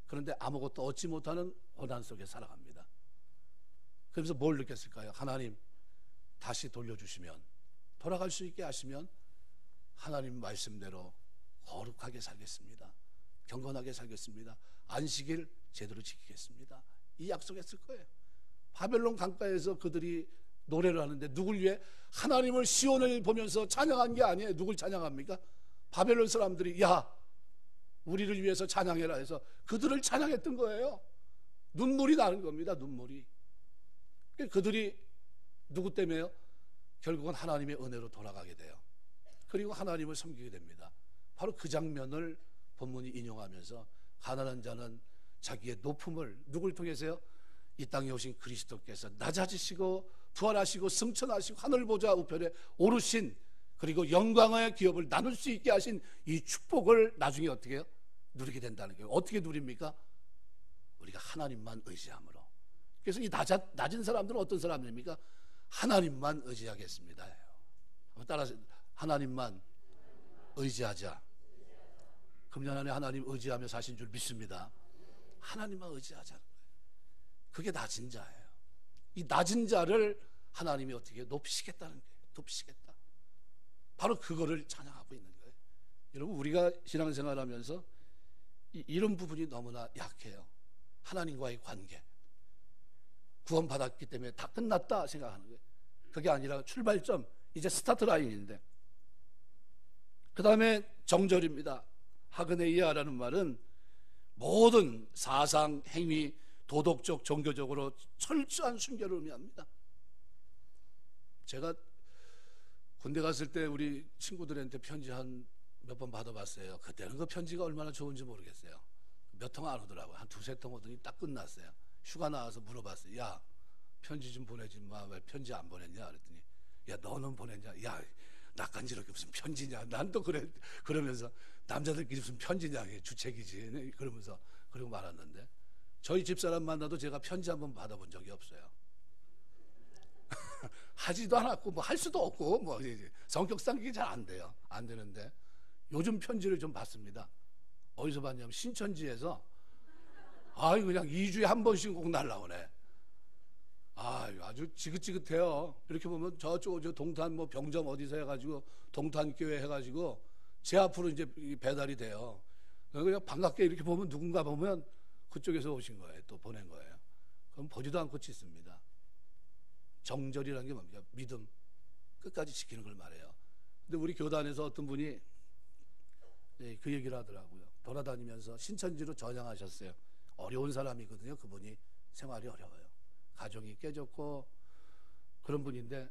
그런데 아무것도 얻지 못하는 고난 속에 살아갑니다. 그러면서 뭘 느꼈을까요? 하나님 다시 돌려주시면, 돌아갈 수 있게 하시면 하나님 말씀대로 거룩하게 살겠습니다. 경건하게 살겠습니다. 안식일 제대로 지키겠습니다. 이 약속했을 거예요. 바벨론 강가에서 그들이 노래를 하는데 누굴 위해? 하나님을 시온을 보면서 찬양한 게 아니에요. 누굴 찬양합니까? 바벨론 사람들이 야 우리를 위해서 찬양해라 해서 그들을 찬양했던 거예요. 눈물이 나는 겁니다. 눈물이. 그들이 누구 때문에요? 결국은 하나님의 은혜로 돌아가게 돼요. 그리고 하나님을 섬기게 됩니다. 바로 그 장면을 본문이 인용하면서 가난한 자는 자기의 높음을 누굴 통해서요? 이 땅에 오신 그리스도께서 낮아지시고 부활하시고 승천하시고 하늘 보좌 우편에 오르신 그리고 영광의 기업을 나눌 수 있게 하신 이 축복을 나중에 어떻게 해요? 누리게 된다는 거예요. 어떻게 누립니까? 우리가 하나님만 의지함으로. 그래서 이 낮은 사람들은 어떤 사람들입니까? 하나님만 의지하겠습니다. 한번 따라서 하나님만 의지하자. 금년 안에 하나님 의지하며 사신 줄 믿습니다. 하나님만 의지하자는 거예요. 그게 낮은 자예요. 이 낮은 자를 하나님이 어떻게 높이시겠다는 거예요. 높이시겠다. 바로 그거를 찬양하고 있는 거예요. 여러분, 우리가 신앙생활하면서 이런 부분이 너무나 약해요. 하나님과의 관계. 구원받았기 때문에 다 끝났다 생각하는 거예요. 그게 아니라 출발점, 이제 스타트 라인인데. 그 다음에 정절입니다. 하그네이아라는 말은 모든 사상, 행위, 도덕적, 종교적으로 철저한 순결을 의미합니다. 제가 군대 갔을 때 우리 친구들한테 편지 한 몇 번 받아봤어요. 그때는 그 편지가 얼마나 좋은지 모르겠어요. 몇 통 안 오더라고요. 한 두세 통 오더니 딱 끝났어요. 휴가 나와서 물어봤어요. 야, 편지 좀 보내지 마. 왜 편지 안 보냈냐? 그랬더니 야, 너는 보냈냐? 야, 낯간지럽게 무슨 편지냐? 난 또 그러면서 남자들끼리 무슨 편지냐? 주책이지. 그러면서 그러고 말았는데, 저희 집사람 만나도 제가 편지 한번 받아본 적이 없어요. 하지도 않았고 뭐 할 수도 없고 뭐 성격상 그게 잘 안 돼요. 안 되는데 요즘 편지를 좀 받습니다. 어디서 받냐면 신천지에서. 아유, 그냥 2주에 한 번씩 꼭 날라오네. 아주 지긋지긋해요. 이렇게 보면 저쪽 저 동탄 뭐 병점 어디서 해가지고 동탄교회 해가지고 제 앞으로 이제 배달이 돼요. 그냥 반갑게 이렇게 보면 누군가 보면 그쪽에서 오신 거예요. 또 보낸 거예요. 그럼 보지도 않고 짓습니다. 정절이라는 게 뭡니까? 믿음. 끝까지 지키는 걸 말해요. 근데 우리 교단에서 어떤 분이 그 얘기를 하더라고요. 돌아다니면서 신천지로 전향하셨어요. 어려운 사람이거든요. 그분이 생활이 어려워요. 가정이 깨졌고 그런 분인데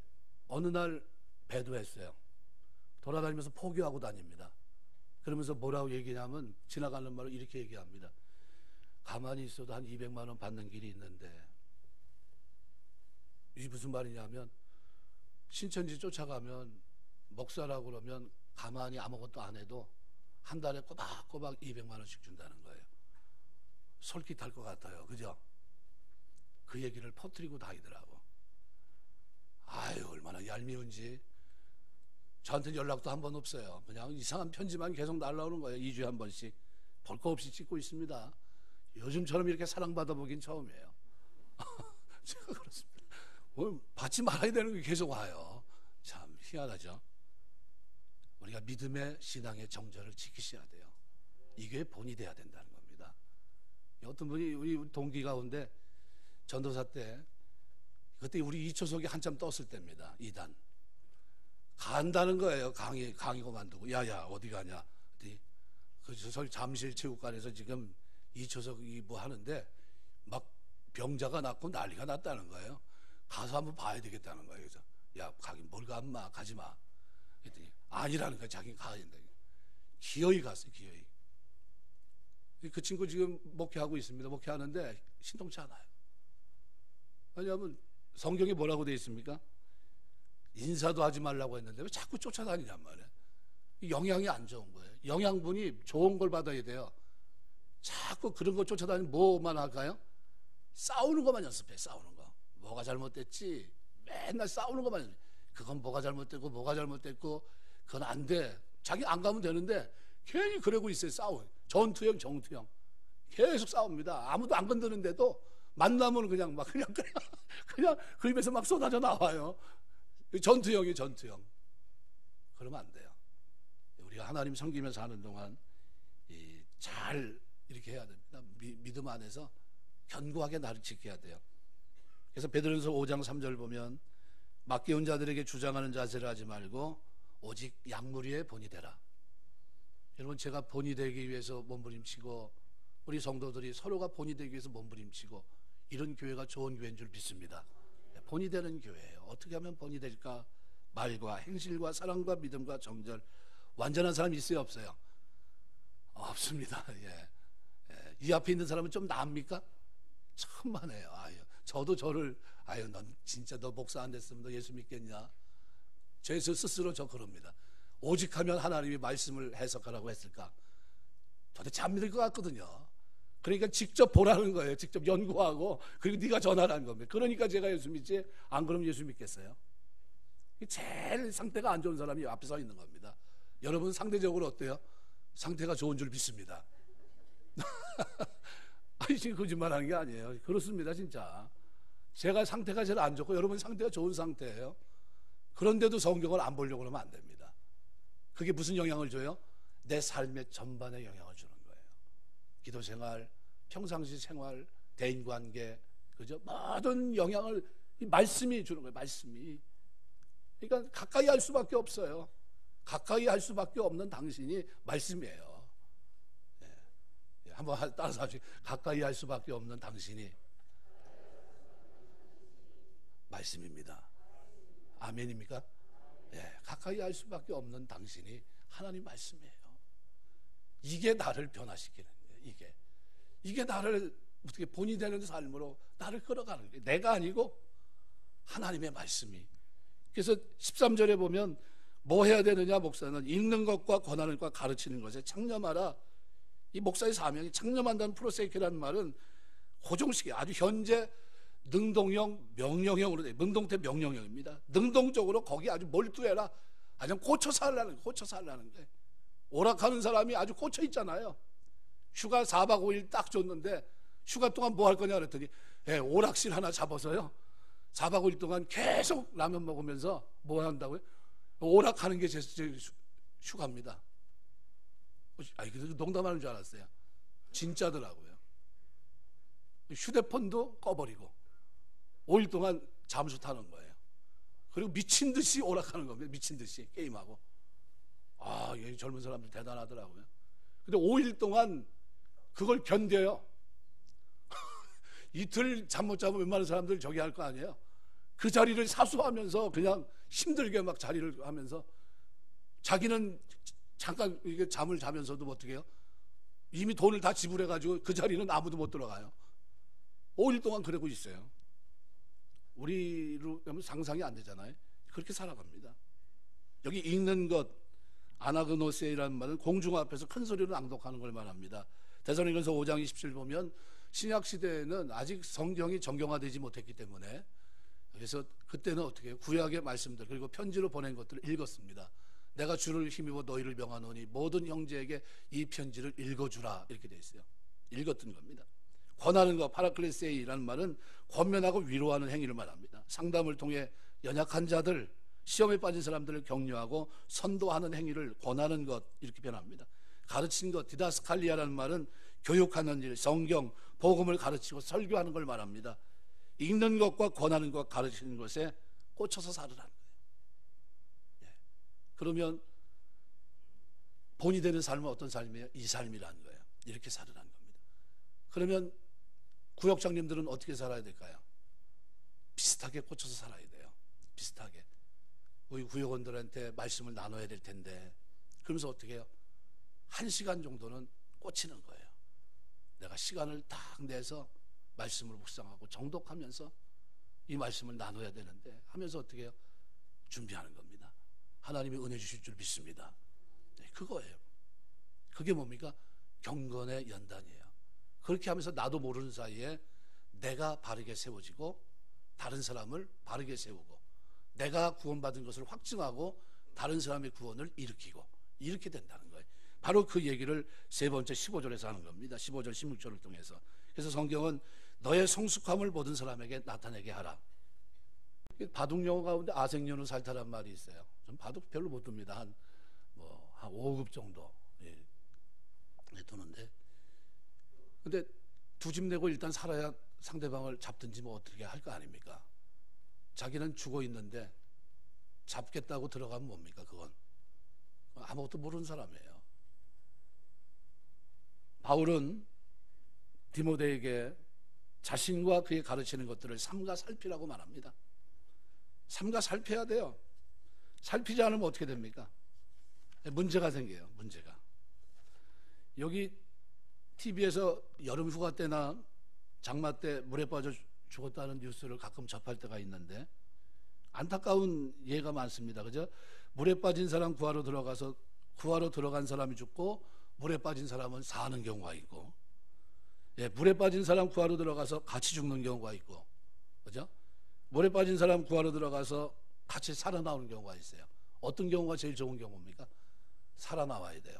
어느 날 배도했어요. 돌아다니면서 포기하고 다닙니다. 그러면서 뭐라고 얘기냐면 지나가는 말로 이렇게 얘기합니다. 가만히 있어도 한 200만 원 받는 길이 있는데, 이게 무슨 말이냐면 신천지 쫓아가면 목사라고 그러면 가만히 아무것도 안 해도 한 달에 꼬박꼬박 200만 원씩 준다는 거예요. 솔깃할 것 같아요. 그죠? 그 얘기를 퍼뜨리고 다니더라고. 아유, 얼마나 얄미운지. 저한테는 연락도 한 번 없어요. 그냥 이상한 편지만 계속 날라오는 거예요. 2주에 한 번씩. 볼 거 없이 찍고 있습니다. 요즘처럼 이렇게 사랑받아 보긴 처음이에요. 제가 그렇습니다. 받지 말아야 되는 게 계속 와요. 참 희한하죠. 우리가 믿음의 신앙의 정절을 지키셔야 돼요. 이게 본이 돼야 된다는 겁니다. 어떤 분이 우리 동기 가운데 전도사 때, 그때 우리 이초석이 한참 떴을 때입니다. 2단 간다는 거예요. 강의 그만두고 야야 어디 가냐? 그 잠실 체육관에서 지금 이초석이 뭐 하는데 막 병자가 났고 난리가 났다는 거예요. 가서 한번 봐야 되겠다는 거예요. 그래서 야, 가긴 뭘 가, 엄마 가지 마. 그랬더니 아니라는 거야. 자기는 가야 된다. 기어이 갔어요. 기어이. 그 친구 지금 목회하고 있습니다. 목회하는데 신통치 않아요. 왜냐하면 성경에 뭐라고 되어 있습니까? 인사도 하지 말라고 했는데 왜 자꾸 쫓아다니냔 말이에요. 영양이 안 좋은 거예요. 영양분이 좋은 걸 받아야 돼요. 자꾸 그런 거 쫓아다니면 뭐만 할까요? 싸우는 것만 연습해. 싸우는 거. 뭐가 잘못됐지? 맨날 싸우는 것만 연습해. 그건 뭐가 잘못됐고 뭐가 잘못됐고 그건 안 돼. 자기 안 가면 되는데 괜히 그러고 있어요. 싸워. 전투형 정투형. 계속 싸웁니다. 아무도 안 건드는데도 만나면 그냥 그 입에서 막 쏟아져 나와요. 전투형이 전투형. 그러면 안 돼요. 우리가 하나님 섬기면서 사는 동안 잘 이렇게 해야 됩니다. 믿음 안에서 견고하게 나를 지켜야 돼요. 그래서 베드로전서 5장 3절 보면 맡겨온 자들에게 주장하는 자세를 하지 말고 오직 양무리의 본이 되라. 여러분, 제가 본이 되기 위해서 몸부림치고 우리 성도들이 서로가 본이 되기 위해서 몸부림치고 이런 교회가 좋은 교회인 줄 믿습니다. 본이 되는 교회예요. 어떻게 하면 본이 될까? 말과 행실과 사랑과 믿음과 정절. 완전한 사람이 있어요, 없어요? 없습니다. 예. 이 앞에 있는 사람은 좀 나합니까? 천만에요. 저도 저를 넌 진짜 너 목사 안 됐으면 너 예수 믿겠냐? 제 스스로 저 그럽니다. 오직 하면 하나님이 말씀을 해석하라고 했을까? 도대체 안 믿을 것 같거든요. 그러니까 직접 보라는 거예요. 직접 연구하고 그리고 네가 전하라는 겁니다. 그러니까 제가 예수 믿지, 안 그러면 예수 믿겠어요? 제일 상태가 안 좋은 사람이 앞에 서 있는 겁니다. 여러분 상대적으로 어때요? 상태가 좋은 줄 믿습니다. 지금 거짓말하는 게 아니에요. 그렇습니다. 진짜 제가 상태가 제일 안 좋고 여러분 상태가 좋은 상태예요. 그런데도 성경을 안 보려고 하면 안 됩니다. 그게 무슨 영향을 줘요? 내 삶의 전반에 영향을 주는 거예요. 기도 생활, 평상시 생활, 대인관계, 그죠? 모든 영향을 이 말씀이 주는 거예요. 말씀이. 그러니까 가까이 할 수밖에 없어요. 가까이 할 수밖에 없는 당신이 말씀이에요. 예. 한번 따라서 하시죠. 가까이 할 수밖에 없는 당신이 말씀입니다. 아멘입니까? 예. 가까이 할 수밖에 없는 당신이 하나님 말씀이에요. 이게 나를 변화시키는 거예요. 이게 나를 어떻게 본이 되는 삶으로 나를 끌어가는 거예요. 내가 아니고 하나님의 말씀이. 그래서 13절에 보면 뭐 해야 되느냐? 목사는 읽는 것과 권하는 것과 가르치는 것에 창념하라. 이 목사의 사명이 창념한다는 프로세이크라는 말은 호종식이 아주 현재 능동형 명령형으로 돼. 능동태 명령형입니다. 능동적으로 거기 아주 몰두해라. 아주 꽂혀 살라는 거예요. 오락하는 사람이 아주 꽂혀 있잖아요. 휴가 4박 5일 딱 줬는데 휴가 동안 뭐 할 거냐 그랬더니 오락실 하나 잡아서요 4박 5일 동안 계속 라면 먹으면서 뭐 한다고요? 오락하는 게 제 휴가입니다. 아니, 그래서 농담하는 줄 알았어요. 진짜더라고요. 휴대폰도 꺼버리고 5일 동안 잠수 타는 거예요. 그리고 미친 듯이 오락하는 겁니다. 미친 듯이 게임하고. 아, 이 젊은 사람들 대단하더라고요. 근데 5일 동안 그걸 견뎌요. 이틀 잠 못 자면 웬만한 사람들 저기 할 거 아니에요. 그 자리를 사수하면서 그냥 힘들게 막 자리를 하면서 자기는 잠깐 이게 잠을 자면서도 어떻게 해요? 이미 돈을 다 지불해가지고 그 자리는 아무도 못 들어가요. 5일 동안 그러고 있어요. 우리로 하면 상상이 안 되잖아요. 그렇게 살아갑니다. 여기 읽는 것 아나그노세이라는 말은 공중 앞에서 큰 소리로 낭독하는 걸 말합니다. 데살로니가서 5장 27절 보면 신약 시대에는 아직 성경이 정경화되지 못했기 때문에 그래서 그때는 어떻게 해요? 구약의 말씀들 그리고 편지로 보낸 것들을 읽었습니다. 내가 주를 힘입어 너희를 명하노니 모든 형제에게 이 편지를 읽어주라 이렇게 돼 있어요. 읽었던 겁니다. 권하는 것 파라클레세이라는 말은 권면하고 위로하는 행위를 말합니다. 상담을 통해 연약한 자들 시험에 빠진 사람들을 격려하고 선도하는 행위를 권하는 것 이렇게 변합니다. 가르친 것 디다스칼리아라는 말은 교육하는 일, 성경, 복음을 가르치고 설교하는 걸 말합니다. 읽는 것과 권하는 것, 가르치는 것에 꽂혀서 살으라는 거예요. 예. 그러면 본이 되는 삶은 어떤 삶이에요? 이 삶이라는 거예요. 이렇게 살으라는 겁니다. 그러면 구역장님들은 어떻게 살아야 될까요? 비슷하게 꽂혀서 살아야 돼요. 비슷하게. 우리 구역원들한테 말씀을 나눠야 될 텐데 그러면서 어떻게 해요? 1시간 정도는 꽂히는 거예요. 내가 시간을 딱 내서 말씀을 묵상하고 정독하면서 이 말씀을 나눠야 되는데 하면서 어떻게 해요? 준비하는 겁니다. 하나님이 은혜 주실 줄 믿습니다. 네, 그거예요. 그게 뭡니까? 경건의 연단이에요. 그렇게 하면서 나도 모르는 사이에 내가 바르게 세워지고 다른 사람을 바르게 세우고 내가 구원받은 것을 확증하고 다른 사람의 구원을 일으키고 이렇게 된다는 거예요. 바로 그 얘기를 세 번째 15절에서 하는 겁니다. 15절 16절을 통해서. 그래서 성경은 너의 성숙함을 모든 사람에게 나타내게 하라. 바둑 용어 가운데 아생연은 살타란 말이 있어요. 전 바둑 별로 못 둡니다. 한 5급 정도 두는데 근데 두 집 내고 일단 살아야 상대방을 잡든지 뭐 어떻게 할 거 아닙니까? 자기는 죽어 있는데 잡겠다고 들어가면 뭡니까? 그건 아무것도 모르는 사람이에요. 바울은 디모데에게 자신과 그의 가르치는 것들을 삼가 살피라고 말합니다. 삼가 살펴야 돼요. 살피지 않으면 어떻게 됩니까? 문제가 생겨요. 문제가. 여기 TV에서 여름 휴가 때나 장마 때 물에 빠져 죽었다는 뉴스를 가끔 접할 때가 있는데 안타까운 예가 많습니다. 그죠? 물에 빠진 사람 구하러 들어간 사람이 죽고 물에 빠진 사람은 사는 경우가 있고 물에 빠진 사람 구하러 들어가서 같이 죽는 경우가 있고 그죠? 물에 빠진 사람 구하러 들어가서 같이 살아나오는 경우가 있어요. 어떤 경우가 제일 좋은 경우입니까? 살아나와야 돼요.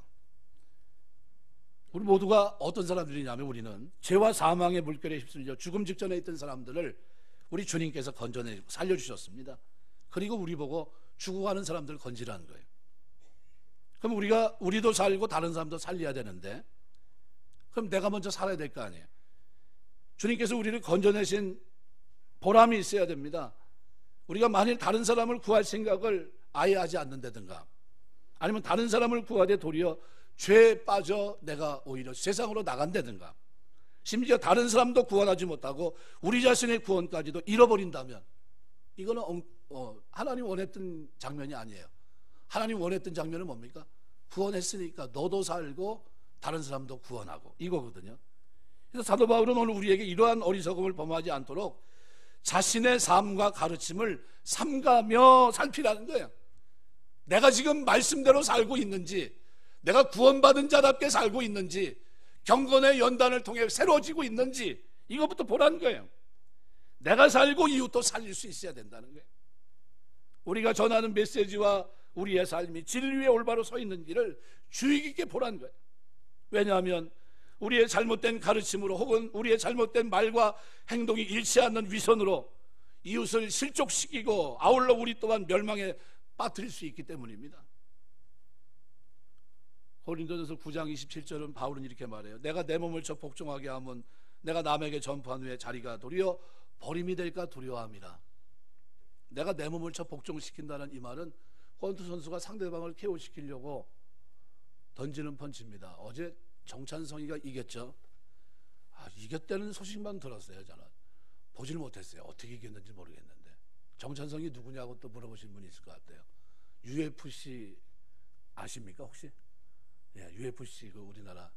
우리 모두가 어떤 사람들이냐면 우리는 죄와 사망의 물결에 휩쓸려 죽음 직전에 있던 사람들을 우리 주님께서 건져내 살려주셨습니다. 그리고 우리 보고 죽어가는 사람들을 건지라는 거예요. 그럼 우리도 살고 다른 사람도 살려야 되는데, 그럼 내가 먼저 살아야 될 거 아니에요. 주님께서 우리를 건져내신 보람이 있어야 됩니다. 우리가 만일 다른 사람을 구할 생각을 아예 하지 않는다든가, 아니면 다른 사람을 구하되 도리어 죄에 빠져 내가 오히려 세상으로 나간다든가, 심지어 다른 사람도 구원하지 못하고 우리 자신의 구원까지도 잃어버린다면, 이거는 하나님 원했던 장면이 아니에요. 하나님 원했던 장면은 뭡니까? 구원했으니까 너도 살고 다른 사람도 구원하고, 이거거든요. 그래서 사도 바울은 오늘 우리에게 이러한 어리석음을 범하지 않도록 자신의 삶과 가르침을 삼가며 살피라는 거예요. 내가 지금 말씀대로 살고 있는지, 내가 구원받은 자답게 살고 있는지, 경건의 연단을 통해 새로워지고 있는지, 이것부터 보라는 거예요. 내가 살고 이웃도 살릴 수 있어야 된다는 거예요. 우리가 전하는 메시지와 우리의 삶이 진리에 올바로 서 있는지를 주의 깊게 보라는 거예요. 왜냐하면 우리의 잘못된 가르침으로, 혹은 우리의 잘못된 말과 행동이 일치 않는 위선으로 이웃을 실족시키고 아울러 우리 또한 멸망에 빠뜨릴 수 있기 때문입니다. 고린도전서 9장 27절은 바울은 이렇게 말해요. 내가 내 몸을 저 복종하게 하면 내가 남에게 전파한 후에 자리가 도리어 버림이 될까 두려워함이라. 내가 내 몸을 저 복종시킨다는 이 말은 권투 선수가 상대방을 KO시키려고 던지는 펀치입니다. 어제 정찬성이가 이겼죠. 이겼다는 소식만 들었어요. 저는 보질 못했어요. 어떻게 이겼는지 모르겠는데. 정찬성이 누구냐고 또 물어보신 분이 있을 것 같아요. UFC 아십니까 혹시? 예, UFC 우리나라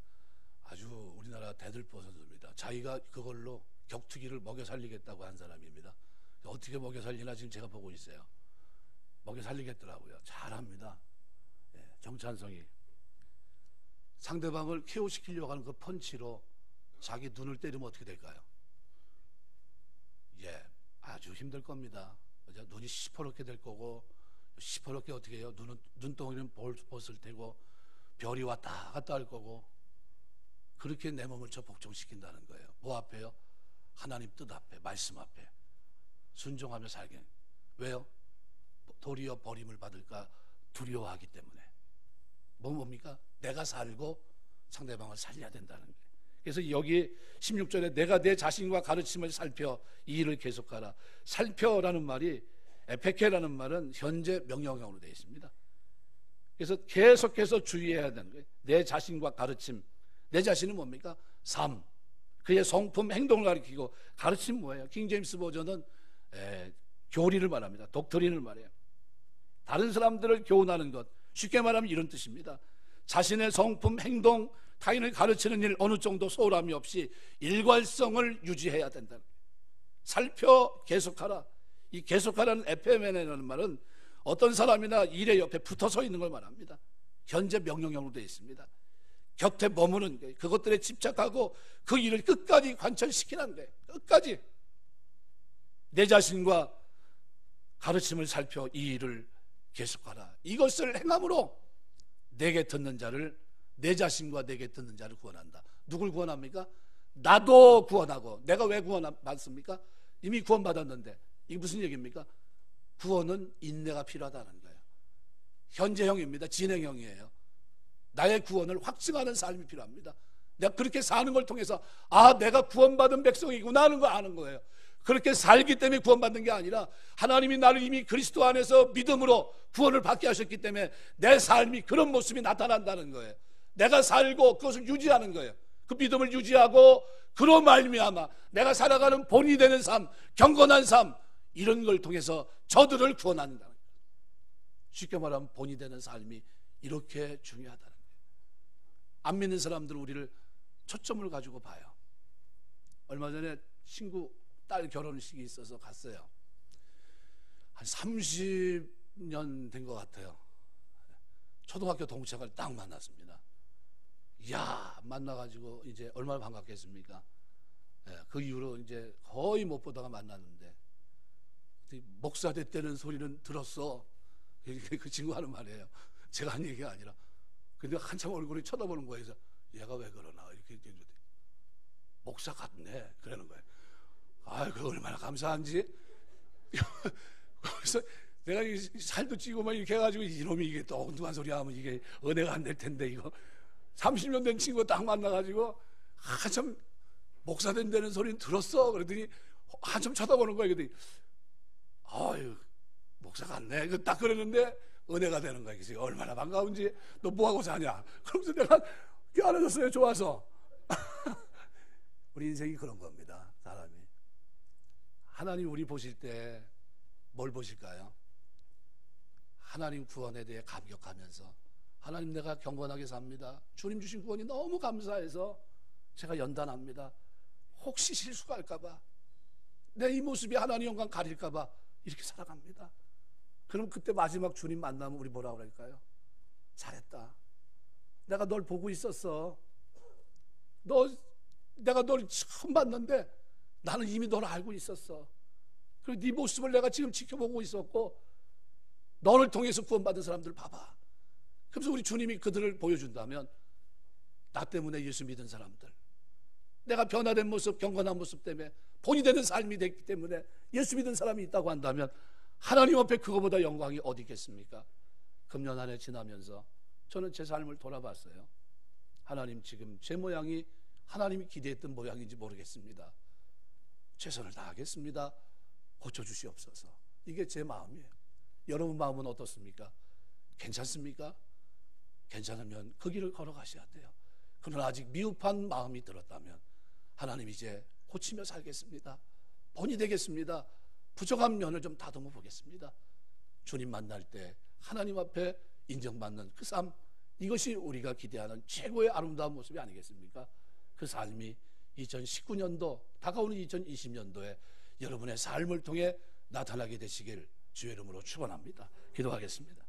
대들보 선수입니다. 자기가 그걸로 격투기를 먹여 살리겠다고 한 사람입니다. 어떻게 먹여 살리나 지금 제가 보고 있어요. 먹여 살리겠더라고요. 잘합니다. 예, 정찬성이 상대방을 KO시키려고 하는 그 펀치로 자기 눈을 때리면 어떻게 될까요? 예, 아주 힘들 겁니다. 눈이 시퍼렇게 될 거고, 시퍼렇게 어떻게 해요? 눈덩이는 벗을 테고, 별이 왔다 갔다 할 거고, 그렇게 내 몸을 저 복종시킨다는 거예요. 뭐 앞에요? 하나님 뜻 앞에, 말씀 앞에 순종하며 살게. 왜요? 도리어 버림을 받을까 두려워하기 때문에. 뭡니까? 내가 살고 상대방을 살려야 된다는 거예요. 그래서 여기 16절에 내가 내 자신과 가르침을 살펴 이 일을 계속하라. 살펴라는 말이, 에페케라는 말은 현재 명령형으로 되어 있습니다. 그래서 계속해서 주의해야 되는 거예요. 내 자신과 가르침. 내 자신은 뭡니까? 삶, 그의 성품, 행동을 가리키고, 가르침 뭐예요? 킹제임스 버전은 교리를 말합니다. 독트린을 말해요. 다른 사람들을 교훈하는 것, 쉽게 말하면 이런 뜻입니다. 자신의 성품, 행동, 타인을 가르치는 일 어느 정도 소홀함이 없이 일관성을 유지해야 된다. 살펴 계속하라. 이 계속하라는 에페멘이라는 말은 어떤 사람이나 일의 옆에 붙어서 있는 걸 말합니다. 현재 명령형으로 되어 있습니다. 곁에 머무는 거예요. 그것들에 집착하고 그 일을 끝까지 관철시키는 거예요. 끝까지 내 자신과 가르침을 살펴 이 일을 계속하라. 이것을 행함으로 내게 듣는 자를, 내 자신과 내게 듣는 자를 구원한다. 누굴 구원합니까? 나도 구원하고. 내가 왜 구원받습니까? 이미 구원받았는데. 이게 무슨 얘기입니까? 구원은 인내가 필요하다는 거예요. 현재형입니다. 진행형이에요. 나의 구원을 확증하는 삶이 필요합니다. 내가 그렇게 사는 걸 통해서 내가 구원받은 백성이구나 하는 거 아는 거예요. 그렇게 살기 때문에 구원받는 게 아니라 하나님이 나를 이미 그리스도 안에서 믿음으로 구원을 받게 하셨기 때문에 내 삶이 그런 모습이 나타난다는 거예요. 내가 살고 그것을 유지하는 거예요. 그 믿음을 유지하고 그로 말미암아 내가 살아가는 본이 되는 삶, 경건한 삶, 이런 걸 통해서 저들을 구원한다는 거예요. 쉽게 말하면 본이 되는 삶이 이렇게 중요하다는 거예요. 안 믿는 사람들은 우리를 초점을 가지고 봐요. 얼마 전에 친구 딸 결혼식이 있어서 갔어요. 한 30년 된 것 같아요. 초등학교 동창을 딱 만났습니다. 이야, 만나가지고 이제 얼마나 반갑겠습니까? 그 이후로 이제 거의 못 보다가 만났는데, 목사 됐다는 소리는 들었어. 그 친구 하는 말이에요. 제가 한 얘기가 아니라. 근데 한참 얼굴이 쳐다보는 거예요. 그래서 얘가 왜 그러나 이렇게 목사 같네 그러는 거예요. 그 얼마나 감사한지. 그래서 내가 이 살도 찌고 막 이렇게 해가지고 이놈이 이게 또 엉뚱한 소리 하면 이게 은혜가 안 될 텐데, 이거 30년 된 친구 딱 만나가지고 한참 목사 된다는 소리는 들었어. 그랬더니 한참 쳐다보는 거야. 그랬더니 아유, 목사 같네. 딱 그러는데 은혜가 되는 거야. 그래서 얼마나 반가운지. 너 뭐하고 사냐? 그러면서 내가 껴안아줬어요. 좋아서. 우리 인생이 그런 겁니다. 사람이. 하나님 우리 보실 때 뭘 보실까요? 하나님 구원에 대해 감격하면서, 하나님 내가 경건하게 삽니다. 주님 주신 구원이 너무 감사해서 제가 연단합니다. 혹시 실수가 할까봐, 내 이 모습이 하나님 영광 가릴까봐 이렇게 살아갑니다. 그럼 그때 마지막 주님 만나면 우리 뭐라고 그럴까요? 잘했다. 내가 널 보고 있었어. 내가 널 처음 봤는데 나는 이미 널 알고 있었어. 그리고 네 모습을 내가 지금 지켜보고 있었고, 너를 통해서 구원받은 사람들 봐봐. 그래서 우리 주님이 그들을 보여준다면, 나 때문에 예수 믿은 사람들, 내가 변화된 모습, 경건한 모습 때문에, 본이 되는 삶이 됐기 때문에 예수 믿은 사람이 있다고 한다면 하나님 앞에 그거보다 영광이 어디 있겠습니까? 금년 한 해 지나면서 저는 제 삶을 돌아봤어요. 하나님, 지금 제 모양이 하나님이 기대했던 모양인지 모르겠습니다. 최선을 다하겠습니다. 고쳐주시옵소서. 이게 제 마음이에요. 여러분 마음은 어떻습니까? 괜찮습니까? 괜찮으면 그 길을 걸어가셔야 돼요. 그러나 아직 미흡한 마음이 들었다면 하나님, 이제 고치며 살겠습니다. 본이 되겠습니다. 부족한 면을 좀 다듬어 보겠습니다. 주님 만날 때 하나님 앞에 인정받는 그 삶, 이것이 우리가 기대하는 최고의 아름다운 모습이 아니겠습니까? 그 삶이 2019년도, 다가오는 2020년도에 여러분의 삶을 통해 나타나게 되시길 주의 이름으로 축원합니다. 기도하겠습니다.